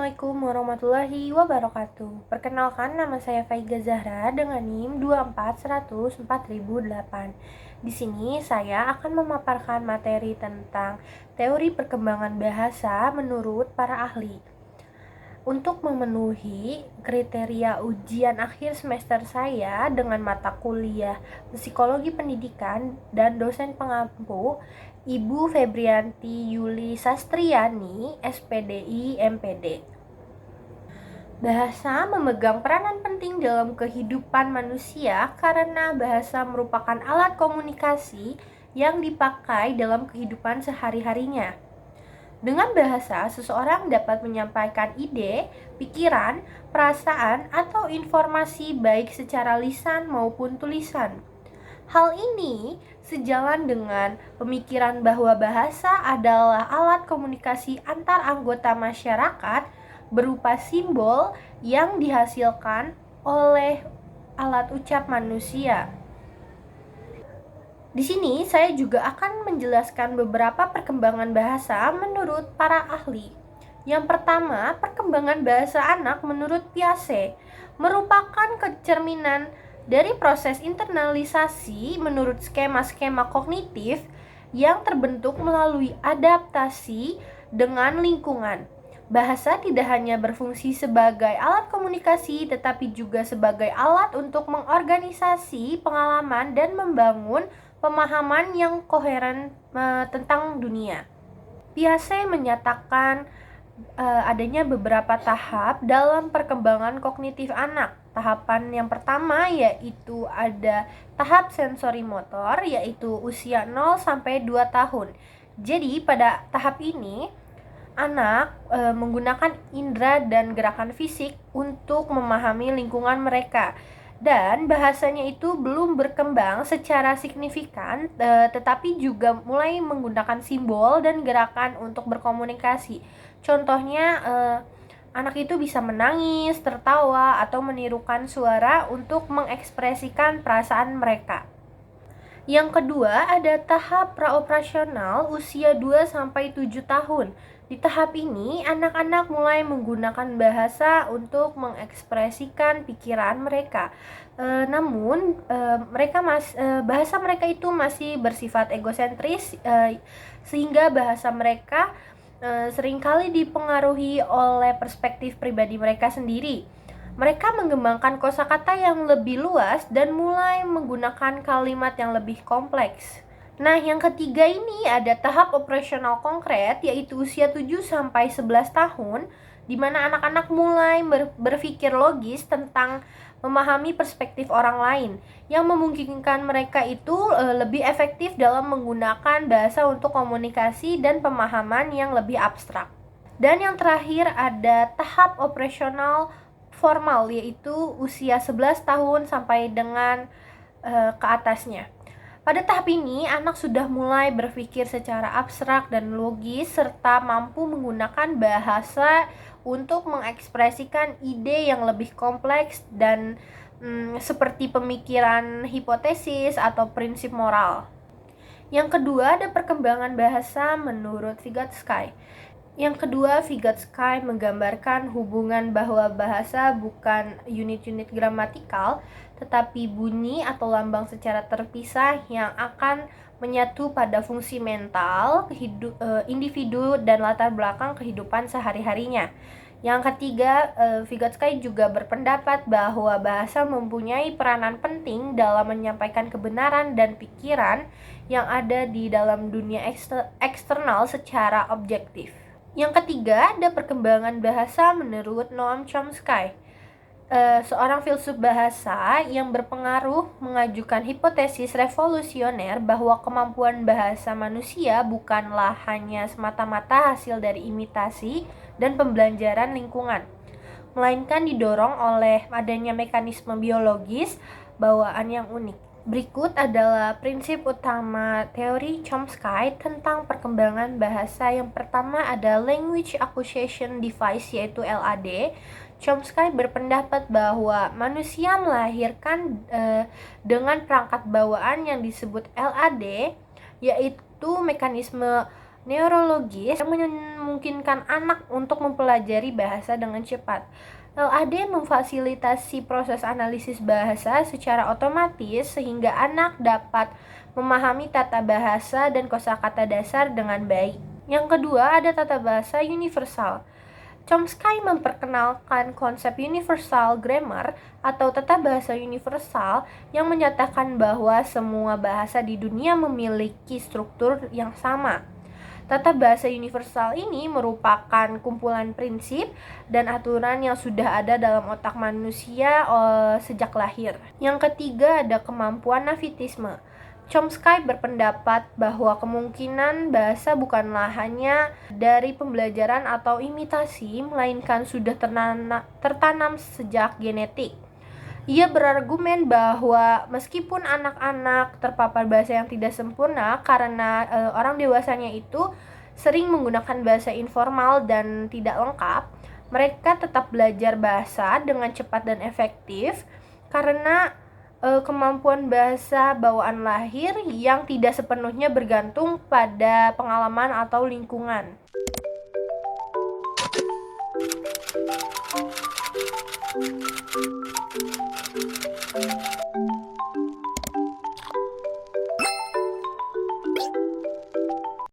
Assalamualaikum warahmatullahi wabarakatuh. Perkenalkan, nama saya Faiga Zahra dengan NIM 241004008. Di sini saya akan memaparkan materi tentang teori perkembangan bahasa menurut para ahli. Untuk memenuhi kriteria ujian akhir semester saya dengan mata kuliah Psikologi Pendidikan dan dosen pengampu Ibu Febrianti Yuli Sastriani, SPDI MPD. Bahasa memegang peranan penting dalam kehidupan manusia karena bahasa merupakan alat komunikasi yang dipakai dalam kehidupan sehari-harinya. Dengan bahasa, seseorang dapat menyampaikan ide, pikiran, perasaan, atau informasi baik secara lisan maupun tulisan. Hal ini sejalan dengan pemikiran bahwa bahasa adalah alat komunikasi antar anggota masyarakat berupa simbol yang dihasilkan oleh alat ucap manusia. Di sini saya juga akan menjelaskan beberapa perkembangan bahasa menurut para ahli. Yang pertama, perkembangan bahasa anak menurut Piaget merupakan kecerminan dari proses internalisasi menurut skema-skema kognitif yang terbentuk melalui adaptasi dengan lingkungan. Bahasa tidak hanya berfungsi sebagai alat komunikasi, tetapi juga sebagai alat untuk mengorganisasi pengalaman dan membangun pemahaman yang koheren tentang dunia. Piaget menyatakan adanya beberapa tahap dalam perkembangan kognitif anak. Tahapan yang pertama yaitu ada tahap sensori motor, yaitu usia 0 sampai 2 tahun. Jadi pada tahap ini anak menggunakan indera dan gerakan fisik untuk memahami lingkungan mereka. Dan bahasanya itu belum berkembang secara signifikan, tetapi juga mulai menggunakan simbol dan gerakan untuk berkomunikasi. Contohnya, anak itu bisa menangis, tertawa, atau menirukan suara untuk mengekspresikan perasaan mereka. Yang kedua, ada tahap praoperasional usia 2-7 tahun. Di tahap ini, anak-anak mulai menggunakan bahasa untuk mengekspresikan pikiran mereka. Namun, bahasa mereka itu masih bersifat egosentris, sehingga bahasa mereka seringkali dipengaruhi oleh perspektif pribadi mereka sendiri. Mereka mengembangkan kosakata yang lebih luas dan mulai menggunakan kalimat yang lebih kompleks. Nah, yang ketiga ini ada tahap operasional konkret, yaitu usia 7-11 tahun, di mana anak-anak mulai berpikir logis tentang memahami perspektif orang lain, yang memungkinkan mereka itu lebih efektif dalam menggunakan bahasa untuk komunikasi dan pemahaman yang lebih abstrak. Dan yang terakhir ada tahap operasional formal, yaitu usia 11 tahun sampai dengan ke atasnya. Pada tahap ini, anak sudah mulai berpikir secara abstrak dan logis serta mampu menggunakan bahasa untuk mengekspresikan ide yang lebih kompleks dan seperti pemikiran hipotesis atau prinsip moral. Yang kedua, ada perkembangan bahasa menurut Vygotsky. Yang kedua, Vygotsky menggambarkan hubungan bahwa bahasa bukan unit-unit gramatikal, tetapi bunyi atau lambang secara terpisah yang akan menyatu pada fungsi mental, individu, dan latar belakang kehidupan sehari-harinya. Yang ketiga, Vygotsky juga berpendapat bahwa bahasa mempunyai peranan penting dalam menyampaikan kebenaran dan pikiran yang ada di dalam dunia eksternal secara objektif. Yang ketiga, ada perkembangan bahasa menurut Noam Chomsky, seorang filsuf bahasa yang berpengaruh mengajukan hipotesis revolusioner bahwa kemampuan bahasa manusia bukanlah hanya semata-mata hasil dari imitasi dan pembelajaran lingkungan, melainkan didorong oleh adanya mekanisme biologis bawaan yang unik. Berikut adalah prinsip utama teori Chomsky tentang perkembangan bahasa. Yang pertama ada Language Acquisition Device, yaitu LAD. Chomsky berpendapat bahwa manusia melahirkan dengan perangkat bawaan yang disebut LAD, yaitu mekanisme neurologis yang memungkinkan anak untuk mempelajari bahasa dengan cepat. LAD memfasilitasi proses analisis bahasa secara otomatis sehingga anak dapat memahami tata bahasa dan kosakata dasar dengan baik. Yang kedua, ada tata bahasa universal. Chomsky memperkenalkan konsep universal grammar atau tata bahasa universal yang menyatakan bahwa semua bahasa di dunia memiliki struktur yang sama. Tata bahasa universal ini merupakan kumpulan prinsip dan aturan yang sudah ada dalam otak manusia sejak lahir. Yang ketiga, ada kemampuan navitisme. Chomsky berpendapat bahwa kemungkinan bahasa bukanlah hanya dari pembelajaran atau imitasi, melainkan sudah tertanam sejak genetik. Ia berargumen bahwa meskipun anak-anak terpapar bahasa yang tidak sempurna karena orang dewasanya itu sering menggunakan bahasa informal dan tidak lengkap, mereka tetap belajar bahasa dengan cepat dan efektif karena kemampuan bahasa bawaan lahir yang tidak sepenuhnya bergantung pada pengalaman atau lingkungan.